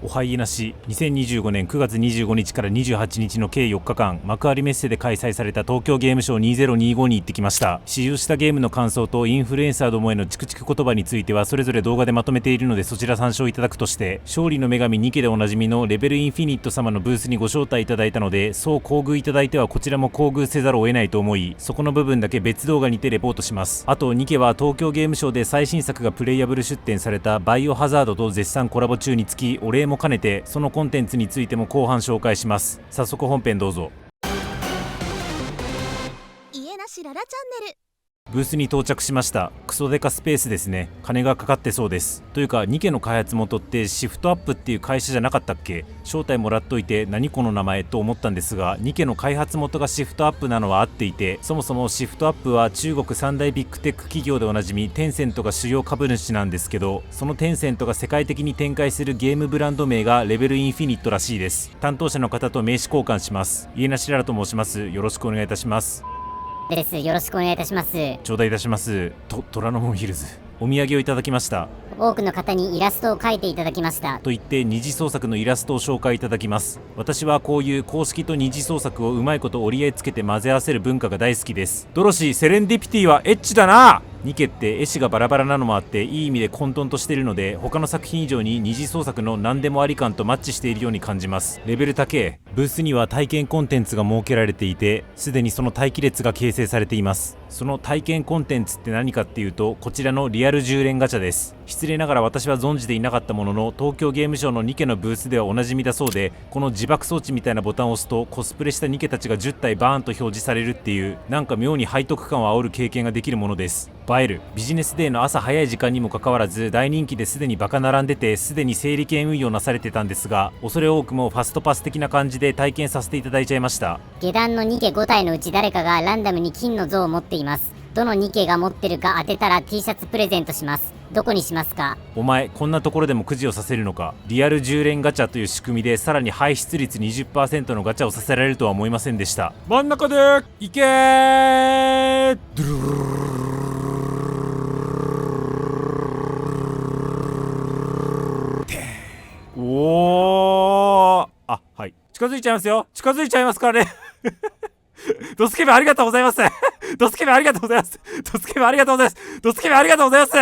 おはいえなし。2025年9月25日から28日の計4日間、幕張メッセで開催された東京ゲームショー2025に行ってきました。使用したゲームの感想とインフルエンサーどもへのチクチク言葉についてはそれぞれ動画でまとめているので、そちら参照いただくとして、勝利の女神ニケでおなじみのレベルインフィニット様のブースにご招待いただいたので、そう厚遇いただいてはこちらも厚遇せざるを得ないと思い、そこの部分だけ別動画にてレポートします。あとニケは東京ゲームショーで最新作がプレイヤブル出展されたバイオハザードと絶賛コラボ中につき、お礼も兼ねてそのコンテンツについても後半紹介します。早速本編どうぞ。家なしララチャンネル。ブースに到着しました。クソデカスペースですね。金がかかってそうです。というかニケの開発元ってシフトアップっていう会社じゃなかったっけ？招待もらっといて何この名前と思ったんですが、ニケの開発元がシフトアップなのは合っていて、そもそもシフトアップは中国三大ビッグテック企業でおなじみテンセントが主要株主なんですけど、そのテンセントが世界的に展開するゲームブランド名がレベルインフィニットらしいです。担当者の方と名刺交換します。家なしララと申します。よろしくお願いいたします。です。よろしくお願いいたします。頂戴いたします。虎ノ門ヒルズ。お土産をいただきました。多くの方にイラストを描いていただきました。と言って二次創作のイラストを紹介いただきます。私はこういう公式と二次創作をうまいこと折り合いつけて混ぜ合わせる文化が大好きです。ドロシーセレンディピティはエッチだな。ニケって絵師がバラバラなのもあっていい意味で混沌としているので、他の作品以上に二次創作の何でもあり感とマッチしているように感じます。レベル高え。ブースには体験コンテンツが設けられていて、すでにその待機列が形成されています。その体験コンテンツって何かっていうと、こちらのリアル10連ガチャです。失礼ながら私は存じていなかったものの、東京ゲームショウのニケのブースではおなじみだそうで、この自爆装置みたいなボタンを押すとコスプレしたニケたちが10体バーンと表示されるっていう、なんか妙に背徳感を煽る経験ができるものです。映える。ビジネスデーの朝早い時間にもかかわらず大人気ですでにバカ並んでて、すでに整理券運用なされてたんですが、恐れ多くもファストパス的な感じで体験させていただいちゃいました。下段のニケ5体のうち誰かがランダムに金の像を持っています。どのニケが持ってるか当てたら T シャツプレゼントします。どこにしますか？お前こんなところでもくじをさせるのか。リアル10連ガチャという仕組みでさらに排出率 20% のガチャをさせられるとは思いませんでした。真ん中でいけー。ドゥルルルルルおー、あ、はい。近づいちゃいますよ。近づいちゃいますからね。ドスケベありがとうございます。ドスケベありがとうございます。ドスケベありがとうございます。ドスケベありがとうございます。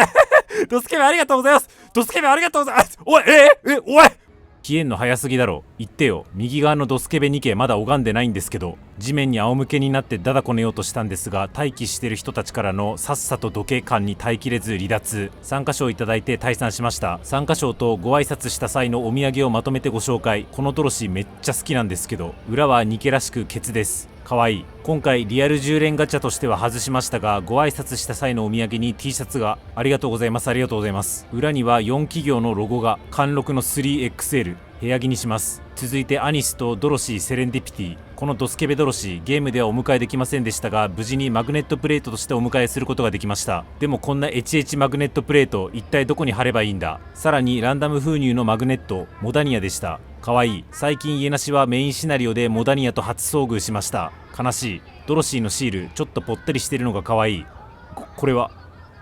ドスケベありがとうございます。ドスケベありがとうございます。おい、おい消えんの早すぎだろ。言ってよ。右側のドスケベ2系まだ拝んでないんですけど、地面に仰向けになってダダこねようとしたんですが、待機してる人たちからのさっさとどけ感に耐えきれず離脱。参加賞いただいて退散しました。参加賞とご挨拶した際のお土産をまとめてご紹介。このドロシーめっちゃ好きなんですけど、裏はニケらしくケツです。かわいい。今回リアル10連ガチャとしては外しましたが、ご挨拶した際のお土産に T シャツが。ありがとうございます。ありがとうございます。裏には4企業のロゴが。貫禄の 3XL。部屋着にします。続いてアニスとドロシーセレンディピティ。このドスケベドロシー、ゲームではお迎えできませんでしたが、無事にマグネットプレートとしてお迎えすることができました。でもこんなエチエチマグネットプレート、一体どこに貼ればいいんだ。さらにランダム封入のマグネット、モダニアでした。かわいい。最近家なしはメインシナリオでモダニアと初遭遇しました。悲しい。ドロシーのシール、ちょっとぽったりしてるのがかわいい。これは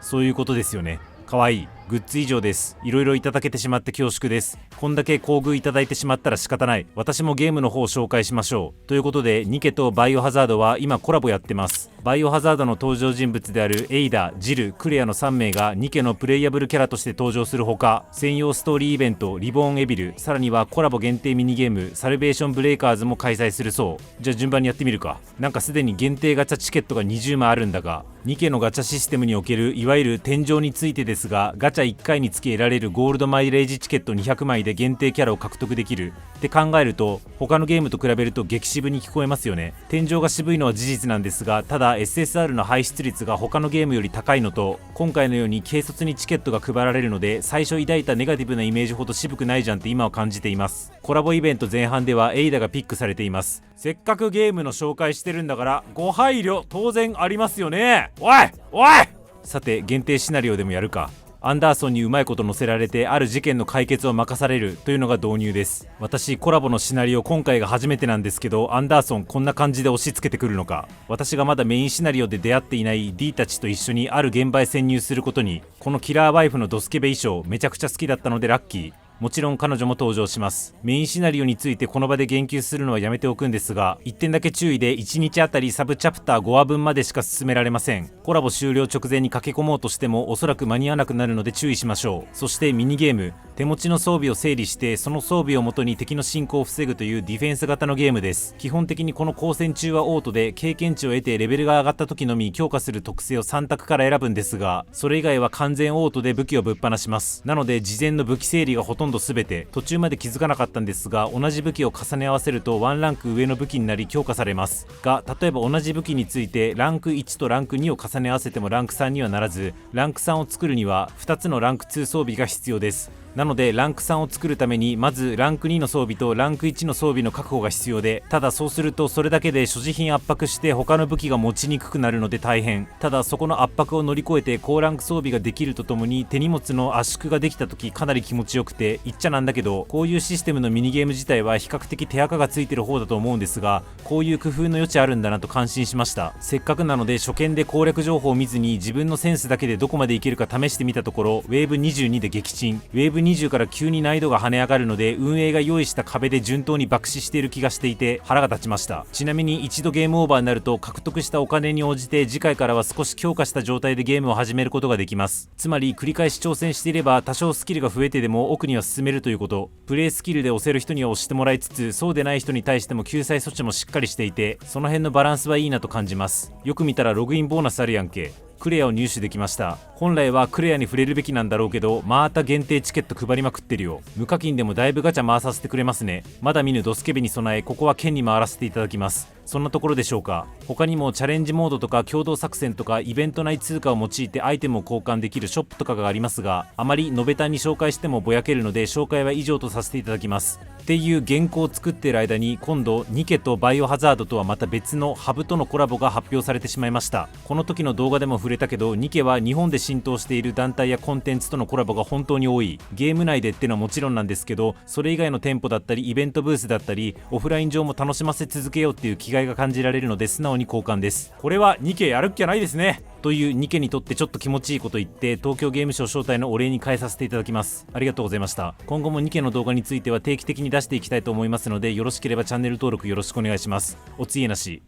そういうことですよね。かわいい。グッズ以上です。いろいろいただけてしまって恐縮です。こんだけ厚遇いただいてしまったら仕方ない。私もゲームの方を紹介しましょう。ということで、ニケとバイオハザードは今コラボやってます。バイオハザードの登場人物であるエイダ、ジル、クレアの3名がニケのプレイヤブルキャラとして登場するほか、専用ストーリーイベント、リボーンエビル、さらにはコラボ限定ミニゲーム、サルベーションブレイカーズも開催するそう。じゃあ順番にやってみるか。なんかすでに限定ガチャチケットが20枚あるんだが、ニケのガチャシステムにおけるいわゆる天井についてですが、ガチャ1回につき得られるゴールドマイレージチケット200枚で限定キャラを獲得できるって考えると、他のゲームと比べると激渋に聞こえますよね。天井が渋いのは事実なんですが、ただ SSR の排出率が他のゲームより高いのと、今回のように軽率にチケットが配られるので、最初抱いたネガティブなイメージほど渋くないじゃんって今は感じています。コラボイベント前半ではエイダがピックされています。せっかくゲームの紹介してるんだからご配慮当然ありますよね。おいさて、限定シナリオでもやるか。アンダーソンにうまいこと乗せられてある事件の解決を任されるというのが導入です。私コラボのシナリオ今回が初めてなんですけど、アンダーソンこんな感じで押し付けてくるのか。私がまだメインシナリオで出会っていない D たちと一緒にある現場へ潜入することに。このキラーワイフのドスケベ衣装めちゃくちゃ好きだったのでラッキー。もちろん彼女も登場します。メインシナリオについてこの場で言及するのはやめておくんですが、1点だけ注意で1日あたりサブチャプター5話分までしか進められません。コラボ終了直前に駆け込もうとしてもおそらく間に合わなくなるので注意しましょう。そしてミニゲーム、手持ちの装備を整理してその装備をもとに敵の進行を防ぐというディフェンス型のゲームです。基本的にこの交戦中はオートで経験値を得てレベルが上がった時のみ強化する特性を3択から選ぶんですが、それ以外は完全オートで武器をぶっ放します。なので事前の武器整理がほとんど全て、途中まで気づかなかったんですが、同じ武器を重ね合わせるとワンランク上の武器になり強化されますが、例えば同じ武器についてランク1とランク2を重ね合わせてもランク3にはならず、ランク3を作るには2つのランク2装備が必要です。なのでランク3を作るためにまずランク2の装備とランク1の装備の確保が必要で、ただそうするとそれだけで所持品圧迫して他の武器が持ちにくくなるので大変。ただそこの圧迫を乗り越えて高ランク装備ができるとともに手荷物の圧縮ができた時かなり気持ちよくて、言っちゃなんだけどこういうシステムのミニゲーム自体は比較的手垢がついてる方だと思うんですが、こういう工夫の余地あるんだなと感心しました。せっかくなので初見で攻略情報を見ずに自分のセンスだけでどこまでいけるか試してみたところ、ウェーブ22で撃沈、ウェーブ20から急に難易度が跳ね上がるので運営が用意した壁で順当に爆死している気がしていて腹が立ちました。ちなみに一度ゲームオーバーになると獲得したお金に応じて次回からは少し強化した状態でゲームを始めることができます。つまり繰り返し挑戦していれば多少スキルが増えてでも奥には進めるということ。プレイスキルで押せる人には押してもらいつつ、そうでない人に対しても救済措置もしっかりしていて、その辺のバランスはいいなと感じます。よく見たらログインボーナスあるやんけ。クレアを入手できました。本来はクレアに触れるべきなんだろうけど、また限定チケット配りまくってるよ。無課金でもだいぶガチャ回させてくれますね。まだ見ぬドスケベに備え、ここは剣に回らせていただきます。そんなところでしょうか。他にもチャレンジモードとか共同作戦とかイベント内通貨を用いてアイテムを交換できるショップとかがありますが、あまりのべたに紹介してもぼやけるので紹介は以上とさせていただきます。っていう原稿を作っている間に今度ニケとバイオハザードとはまた別のハブとのコラボが発表されてしまいました。この時の動画でも触れたけど、ニケは日本で浸透している団体やコンテンツとのコラボが本当に多い。ゲーム内でってのはもちろんなんですけど、それ以外の店舗だったりイベントブースだったりオフライン上も楽しませ続けようっていう気概が感じられるので素直に好感です。これはニケやるっきゃないですねというニケにとってちょっと気持ちいいこと言って東京ゲームショウ招待のお礼に変えさせていただきます。ありがとうございました。今後もニケの動画については定期的に出していきたいと思いますので、よろしければチャンネル登録よろしくお願いします。おつゆなし。